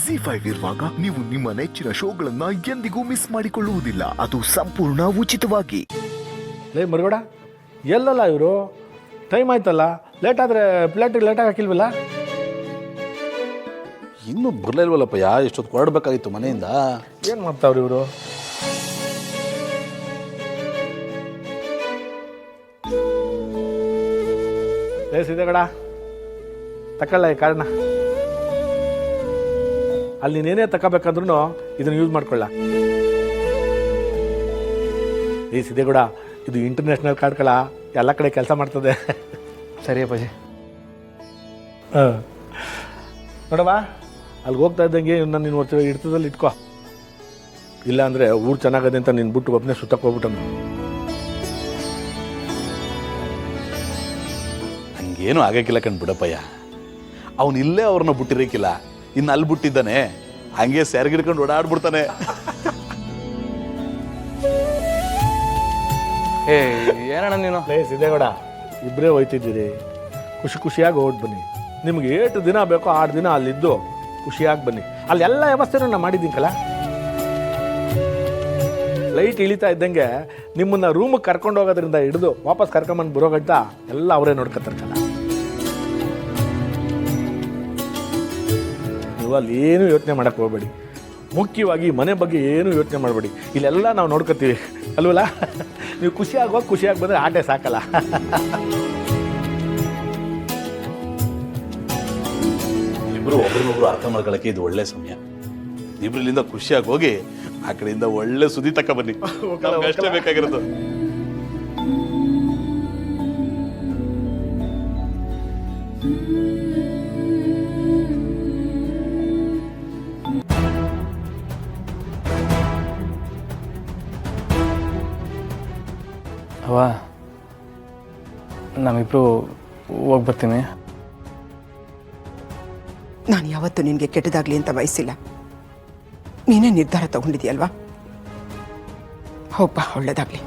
ZEE5 ಇರುವಾಗ ನೀವು ನಿಮ್ಮ ನೆಚ್ಚಿನ ಶೋಗಳನ್ನ ಎಂದಿಗೂ ಮಿಸ್ ಮಾಡಿಕೊಳ್ಳುವುದಿಲ್ಲ. ಅದು ಸಂಪೂರ್ಣ ಉಚಿತವಾಗಿ. ಲೇ ಮರುಗಡ, ಎಲ್ಲಲ್ಲ ಇವರು? ಟೈಮ್ ಆಯ್ತಲ್ಲ, ಲೇಟ್ ಆದರೆ ಪ್ಲೇಟಿಗೆ ಲೇಟಾಗಿ ಹಾಕಿಲ್ವಲ್ಲ? ಇನ್ನೂ ಬರಲೇ ಇಲ್ವಲ್ಲಪ್ಪ. ಎಷ್ಟೊತ್ತು ಹೊರಡ್ಬೇಕಾಗಿತ್ತು ಮನೆಯಿಂದ. ಏನು ಮಾಡ್ತಾವ್ರಿ ಇವರು? ಸಿದ್ದೇಗಡ, ತಗೊಳ್ಳ ಈ ಕಾರಣ. ಅಲ್ಲಿ ನೀನೇನೇ ತಗೋಬೇಕಂದ್ರೂ ಇದನ್ನು ಯೂಸ್ ಮಾಡ್ಕೊಳ್ಳ. ಈ ಸಿದ್ದೇಗೌಡ, ಇದು ಇಂಟರ್ನ್ಯಾಷನಲ್ ಕಾರ್ಡ್ ಕಳ, ಎಲ್ಲ ಕಡೆ ಕೆಲಸ ಮಾಡ್ತದೆ. ಸರಿ ಅಪ್ಪಾಜಿ. ನೋಡವಾ, ಅಲ್ಲಿ ಹೋಗ್ತಾ ಇದ್ದಂಗೆ ನಾನು ನೀನು ವರ್ಷ ಹಿಡ್ತದಲ್ಲಿ ಇಟ್ಕೋ. ಇಲ್ಲ ಅಂದರೆ ಊರು ಚೆನ್ನಾಗದೆ ಅಂತ ನೀನು ಬಿಟ್ಟು ಒಬ್ಬನೇ ಸುತ್ತಕ್ಕೆ ಹೋಗ್ಬಿಟ್ಟನು. ಹಂಗೇನು ಆಗಕ್ಕಿಲ್ಲ ಕಣ್ ಬಿಡಪ್ಪಯ್ಯ. ಅವನು ಇಲ್ಲೇ ಅವ್ರನ್ನ ಬಿಟ್ಟಿರಕ್ಕಿಲ್ಲ, ಇನ್ನು ಅಲ್ಲಿ ಬಿಟ್ಟಿದ್ದಾನೆ. ಹಂಗೆ ಸೆರಗಿಡ್ಕೊಂಡು ಓಡಾಡ್ಬಿಡ್ತಾನೆ. ಏನಣ್ಣ ನೀನು? ಲೇ ಸಿದ್ದೇಗೌಡ, ಇಬ್ಬರೇ ಹೋಯ್ತಿದ್ದೀರಿ, ಖುಷಿ ಖುಷಿಯಾಗಿ ಓಟ್ ಬನ್ನಿ. ನಿಮ್ಗೆ 8 ದಿನ ಬೇಕೋ 8 ದಿನ ಅಲ್ಲಿದ್ದು ಖುಷಿಯಾಗಿ ಬನ್ನಿ. ಅಲ್ಲಿ ಎಲ್ಲ ವ್ಯವಸ್ಥೆನೂ ನಾನು ಮಾಡಿದ್ದೀನಿಕಲ್ಲ. ಲೈಟ್ ಇಳಿತಾ ಇದ್ದಂಗೆ ನಿಮ್ಮನ್ನ ರೂಮಿಗೆ ಕರ್ಕೊಂಡು ಹೋಗೋದ್ರಿಂದ ಹಿಡಿದು ವಾಪಸ್ ಕರ್ಕೊಂಬಂದು ಬರೋ ಗಂಟ ಎಲ್ಲ ಅವರೇ ನೋಡ್ಕೊತಾರಲ್ಲ. ನೀವು ಅಲ್ಲಿ ಏನು ಯೋಚನೆ ಮಾಡೋಕ್ಕೆ ಹೋಗಬೇಡಿ. ಮುಖ್ಯವಾಗಿ ಮನೆ ಬಗ್ಗೆ ಏನು ಯೋಚನೆ ಮಾಡಬೇಡಿ. ಇಲ್ಲೆಲ್ಲ ನಾವು ನೋಡ್ಕೊತೀವಿ ಅಲ್ವಲ್ಲ? ನೀವು ಖುಷಿಯಾಗಿ ಹೋಗಿ ಖುಷಿಯಾಗಿ ಬಂದರೆ ಆಟೆ ಸಾಕಲ್ಲ. ಇಬ್ಬರು ಒಬ್ರನ್ನೊಬ್ರು ಅರ್ಥ ಮಾಡ್ಕೊಳ್ಳೋಕ್ಕೆ ಇದು ಒಳ್ಳೆ ಸಮಯ. ಇಬ್ರು ಇಲ್ಲಿಂದ ಖುಷಿಯಾಗಿ ಹೋಗಿ ಆ ಕಡೆಯಿಂದ ಒಳ್ಳೆ ಸುದ್ದಿ ತಕ್ಕ ಬನ್ನಿ. ಅಷ್ಟೇ ಬೇಕಾಗಿರೋದು. ಅವ್ವ, ನಾವಿಬ್ರು ಹೋಗಿ ಬರ್ತೀನಿ. ನಾನು ಯಾವತ್ತೂ ನಿನಗೆ ಕೆಟ್ಟದಾಗ್ಲಿ ಅಂತ ಬಯಸಿಲ್ಲ. ನೀನೇ ನಿರ್ಧಾರ ತಗೊಂಡಿದ್ಯಲ್ವಾ? ಹೋಗ್ಬಾ, ಒಳ್ಳೇದಾಗ್ಲಿ.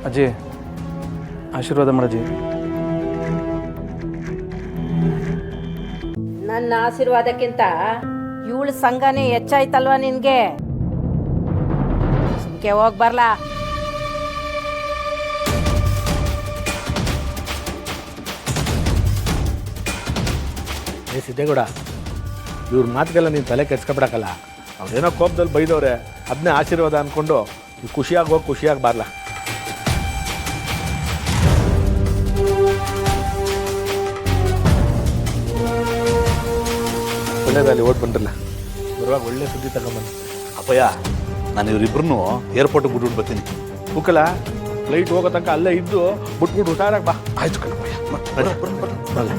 ಅಜ್ಜಿ, ಆಶೀರ್ವಾದ ಮಾಡಜ್ಜಿ. ನನ್ನ ಆಶೀರ್ವಾದಕ್ಕಿಂತ ಇವಳ ಸಂಘನೇ ಹೆಚ್ಚಾಯ್ತಲ್ವಾ ನಿನ್ಗೆ? ಸುಮ್ಕೆ ಹೋಗ್ ಬರ್ಲಾ? ಏ ಸಿದ್ದೇಗೌಡ, ಇವ್ರ ಮಾತಿಗೆಲ್ಲ ನೀನು ತಲೆ ಕೆಡ್ಸ್ಕೊಬಿಡಕ್ಕಲ್ಲ. ಅವ್ರೇನೋ ಕೋಪದಲ್ಲಿ ಬೈದವ್ರೆ, ಅದನ್ನೇ ಆಶೀರ್ವಾದ ಅಂದ್ಕೊಂಡು ಖುಷಿಯಾಗಿ ಹೋಗಿ ಖುಷಿಯಾಗಿ ಬಾರ್ಲಾ. ಒಳ್ಳೇದಲ್ಲಿ ಓಟ್ ಬಂದ್ರಲ್ಲ, ಬರುವಾಗ ಒಳ್ಳೆ ಸುದ್ದಿ ತಗೊಂಬಂದು. ಅಪ್ಪಯ್ಯ, ನಾನು ಇವರಿಬ್ರು ಏರ್ಪೋರ್ಟ್ಗೆ ಬಿಟ್ಬಿಟ್ಟು ಬರ್ತೀನಿ. ಉಕ್ಕಲ್ಲ, ಫ್ಲೈಟ್ ಹೋಗೋ ತನಕ ಅಲ್ಲೇ ಇದ್ದು ಬಿಟ್ಬಿಟ್ಟು ಹುಷಾರಾಗಿ ಬಾ. ಆಯ್ತು ಕಣಪ್ಪಯ್ಯ. ಬರಲ್ಲ.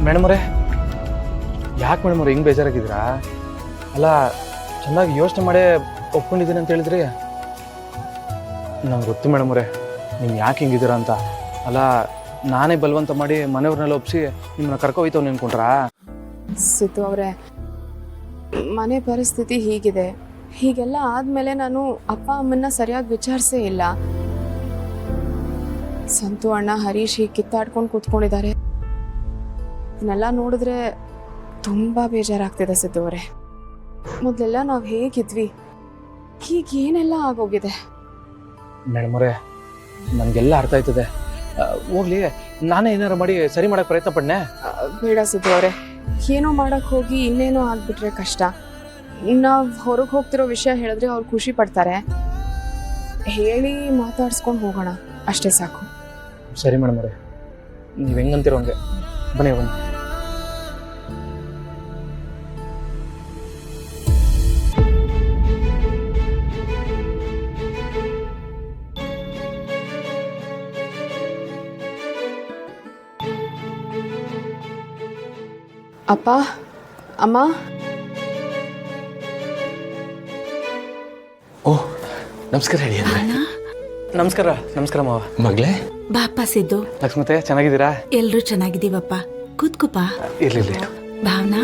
ಮೇಡಮರೇ, ಯಾಕೆ ಮೇಡಮವ್ರೆ ಹಿಂಗೆ ಬೇಜಾರಾಗಿದ್ದೀರಾ? ಅಲ್ಲ, ಚೆನ್ನಾಗಿ ಯೋಚನೆ ಮಾಡೇ ಒಪ್ಕೊಂಡಿದ್ದೀನಿ ಅಂತ ಹೇಳಿದ್ರಿ. ನಂಗೆ ಗೊತ್ತು ಮೇಡಮರೇ ನೀವು ಯಾಕೆ ಹಿಂಗಿದ್ದೀರಾ ಅಂತ. ಅಲ್ಲ, ನಾನೇ ಬಲವಂತ ಮಾಡಿ ಮನೆಯವ್ರನ್ನೆಲ್ಲ ಒಪ್ಪಿಸಿ ನಿಮ್ಮನ್ನ ಕರ್ಕೊಯ್ತವ್ನು ಅನ್ಕೊಂಡ್ರಾ? ಸಿದ್ದು ಅವರೇ, ಮನೆ ಪರಿಸ್ಥಿತಿ ಹೀಗಿದೆ. ಹೀಗೆಲ್ಲ ಆದಮೇಲೆ ನಾನು ಅಪ್ಪ ಅಮ್ಮನ್ನ ಸರಿಯಾಗಿ ವಿಚಾರಿಸೇ ಇಲ್ಲ. ಸಂತು ಅಣ್ಣ, ಹರೀಶ್ ಹೀಗೆ ಕಿತ್ತಾಡ್ಕೊಂಡು ಕೂತ್ಕೊಂಡಿದ್ದಾರೆ. ಇದನ್ನೆಲ್ಲ ನೋಡಿದ್ರೆ ತುಂಬ ಬೇಜಾರಾಗ್ತಿದೆ ಸಿದ್ದು ಅವರೇ. ಮೊದಲೆಲ್ಲ ನಾವು ಹೇಗಿದ್ವಿ, ಈಗ ಏನೆಲ್ಲ ಆಗೋಗಿದೆ. ಮೇಡಮರೇ, ನನಗೆಲ್ಲ ಅರ್ಥ ಆಯ್ತದೆ. ಹೋಗ್ಲಿ, ನಾನೇ ಏನಾರು ಮಾಡಿ ಸರಿ ಮಾಡೋಕ್ಕೆ ಪ್ರಯತ್ನ ಪಡ್ನೆ. ಬೇಡ ಸಿದ್ದು ಅವರೇ, ಏನೋ ಮಾಡೋಕ್ಕೆ ಹೋಗಿ ಇನ್ನೇನೋ ಆಗಿಬಿಟ್ರೆ ಕಷ್ಟ. ನಾವು ಹೊರಗೆ ಹೋಗ್ತಿರೋ ವಿಷಯ ಹೇಳಿದ್ರೆ ಅವ್ರು ಖುಷಿ ಪಡ್ತಾರೆ. ಹೇಳಿ ಮಾತಾಡ್ಸ್ಕೊಂಡು ಹೋಗೋಣ, ಅಷ್ಟೇ ಸಾಕು. ಸರಿ ಮೇಡಮರೇ, ನೀವು ಹೆಂಗಂತೀರೋ ಹಂಗೆ. ಬನ್ನಿ ಬನ್ನಿ. ಅಪ್ಪ ಅಮ್ಮ ಓಹ್ ನಮಸ್ಕಾರ ಹೇಳಿ ಅಂದ್ರೆ ನಮಸ್ಕಾರ ನಮಸ್ಕಾರ ಮಾವ ಮಗಳೇ ಬಾಪ ಸಿದ್ದು, ಲಕ್ಷ್ಮತೆ ಚೆನ್ನಾಗಿದ್ದೀರಾ? ಎಲ್ರೂ ಚೆನ್ನಾಗಿದ್ದೀವಪ್ಪ. ಕೂತ್ಕುಪ್ಪ. ಇರ್ಲಿ ಭಾವನಾ,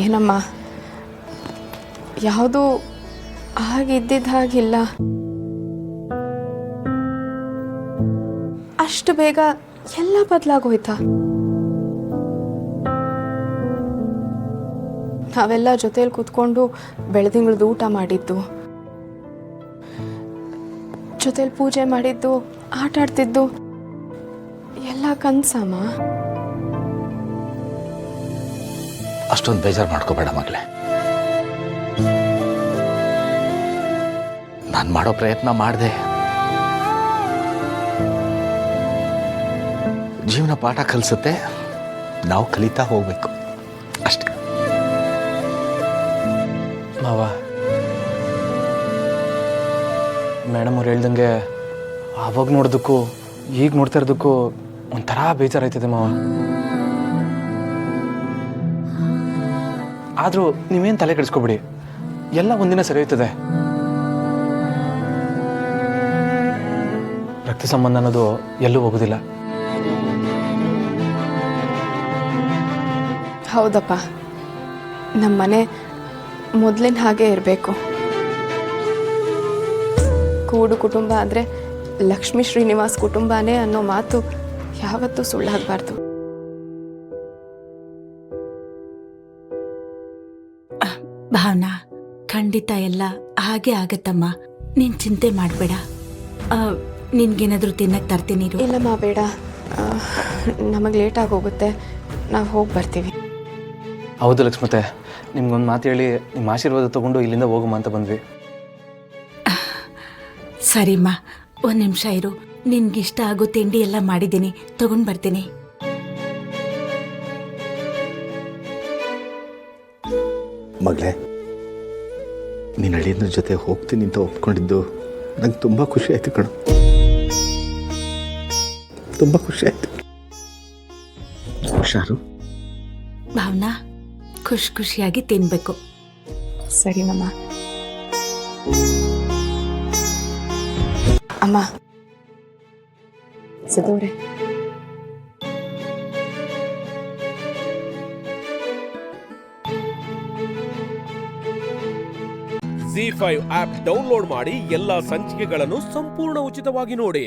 ಏನಮ್ಮ ಯಾವುದು ಹಾಗಿದ್ದಿದ್ದ ಹಾಗಿಲ್ಲ. ಅಷ್ಟು ಬೇಗ ಎಲ್ಲ ಬದಲಾಗೋಯ್ತಾ? ನಾವೆಲ್ಲ ಜೊತೆಲಿ ಕೂತ್ಕೊಂಡು ಬೆಳದಿಂಗಳದ್ದು ಊಟ ಮಾಡಿದ್ದು, ಜೊತೆಲಿ ಪೂಜೆ ಮಾಡಿದ್ದು, ಆಟ ಆಡ್ತಿದ್ದು ಎಲ್ಲ ಕನ್ಸಮ್ಮ. ಅಷ್ಟೊಂದು ಬೇಜಾರು ಮಾಡ್ಕೋಬೇಡ ಮಗಳೇ. ನಾನು ಮಾಡೋ ಪ್ರಯತ್ನ ಮಾಡಿದೆ. ಜೀವನ ಪಾಠ ಕಲಿಸುತ್ತೆ, ನಾವು ಕಲಿತಾ ಹೋಗ್ಬೇಕು ಅಷ್ಟೇ. ಮಾವ, ಮೇಡಮ್ ಅವ್ರು ಹೇಳ್ದಂಗೆ ಆವಾಗ ನೋಡೋದಕ್ಕೂ ಈಗ ನೋಡ್ತಾ ಇರೋದಕ್ಕೂ ಒಂಥರ ಬೇಜಾರಾಯ್ತದೆ ಮಾವ. ಆದರೂ ನೀವೇನು ತಲೆ ಕೆಡಿಸ್ಕೊಬಿಡಿ, ಎಲ್ಲ ಒಂದಿನ ಸರಿ ಹೋಯ್ತದೆ. ರಕ್ತ ಸಂಬಂಧ ಅನ್ನೋದು ಎಲ್ಲೂ ಹೋಗೋದಿಲ್ಲ. ಹೌದಪ್ಪ, ನಮ್ಮನೆ ಮೊದಲಿನ ಹಾಗೆ ಇರಬೇಕು. ಕೂಡು ಕುಟುಂಬ ಅಂದರೆ ಲಕ್ಷ್ಮೀ ಶ್ರೀನಿವಾಸ್ ಕುಟುಂಬನೇ ಅನ್ನೋ ಮಾತು ಯಾವತ್ತೂ ಸುಳ್ಳಾಗಬಾರ್ದು. ಭಾವನಾ, ಖಂಡಿತ ಎಲ್ಲ ಹಾಗೆ ಆಗತ್ತಮ್ಮ. ನೀನ್ ಚಿಂತೆ ಮಾಡಬೇಡ. ನಿನ್ಗೇನಾದ್ರೂ ತಿನ್ನಕ್ ತರ್ತೀನಿ ಇರು. ಇಲ್ಲಮ್ಮ ಬೇಡ, ನಮಗೆ ಲೇಟಾಗಿ ಹೋಗುತ್ತೆ, ನಾವು ಹೋಗಿ ಬರ್ತೀವಿ. ಹೌದು ಲಕ್ಷ್ಮತೆ, ನಿಮ್ಗೊಂದು ಮಾತು ಹೇಳಿ ನಿಮ್ಮ ಆಶೀರ್ವಾದ ತಗೊಂಡು ಇಲ್ಲಿಂದ ಹೋಗಮ್ಮ ಅಂತ ಬಂದ್ವಿ. ಸರಿಮ್ಮ, ಒಂದ್ ನಿಮಿಷ ಇರು. ನಿನ್ಗಿಷ್ಟ ಆಗೋ ತಿಂಡಿ ಎಲ್ಲ ಮಾಡಿದ್ದೀನಿ, ತಗೊಂಡ್ ಬರ್ತೀನಿ. ಮಗಳೇ, ನೀನು ಅಳಿಯನ ಜೊತೆ ಹೋಗ್ತೀನಿ ಅಂತ ಒಪ್ಕೊಂಡಿದ್ದು ನಂಗೆ ತುಂಬ ಖುಷಿ ಆಯ್ತು ಕಣೋ. ತುಂಬ ಖುಷಿ ಆಯ್ತು. ಹುಷಾರು. ಭಾವನಾ, ಖುಷಿಯಾಗಿ ತಿನ್ಬೇಕು. ಸರಿನಮ್ಮ. ಅಮ್ಮ, ಸಿದ್ದವ್ರೆ, ZEE5 ಆಪ್ ಡೌನ್ಲೋಡ್ ಮಾಡಿ ಎಲ್ಲಾ ಸಂಚಿಕೆಗಳನ್ನು ಸಂಪೂರ್ಣ ಉಚಿತವಾಗಿ ನೋಡಿ.